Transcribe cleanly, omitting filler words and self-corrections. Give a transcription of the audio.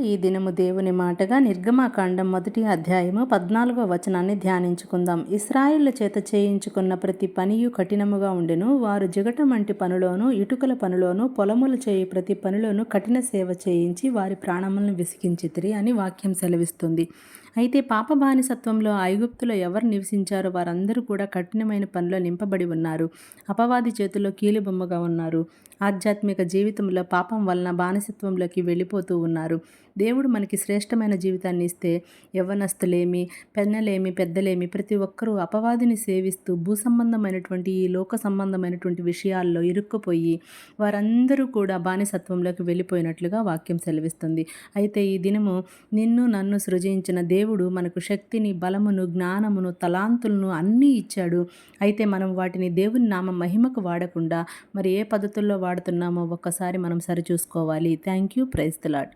ఈ దినము దేవుని మాటగా నిర్గమాకాండం 1వ అధ్యాయము 14వ వచనాన్ని ధ్యానించుకుందాం. ఇశ్రాయేళ్ల చేత చేయించుకున్న ప్రతి పనియు కఠినముగా ఉండెను. వారు జిగటమంటి పనులోను ఇటుకల పనులోను పొలములు చేయి ప్రతి పనిలోను కఠిన సేవ చేయించి వారి ప్రాణములను విసిగించితిరి అని వాక్యం సెలవిస్తుంది. అయితే పాప బానిసత్వంలో ఐగుప్తులో ఎవరు నివసించారో వారందరూ కూడా కఠినమైన పనిలో నింపబడి ఉన్నారు. అపవాది చేతిలో కీలుబొమ్మగా ఉన్నారు. ఆధ్యాత్మిక జీవితంలో పాపం వలన బానిసత్వంలోకి వెళ్ళిపోతూ ఉన్నారు. దేవుడు మనకి శ్రేష్టమైన జీవితాన్ని ఇస్తే యవ్వనస్తులేమి, పెన్నలేమి, పెద్దలేమి ప్రతి ఒక్కరూ అపవాదిని సేవిస్తూ భూసంబంధమైనటువంటి ఈ లోక సంబంధమైనటువంటి విషయాల్లో ఇరుక్కుపోయి వారందరూ కూడా బానిసత్వంలోకి వెళ్ళిపోయినట్లుగా వాక్యం సెలవిస్తుంది. అయితే ఈ దినము నిన్ను నన్ను సృజించిన దేవుడు మనకు శక్తిని, బలమును, జ్ఞానమును, తలాంతులను అన్నీ ఇచ్చాడు. అయితే మనం వాటిని దేవుని నామ మహిమకు వాడకుండా మరి ఏ పద్ధతుల్లో వాడుతున్నామో ఒక్కసారి మనం సరిచూసుకోవాలి. Thank you. Praise the lord.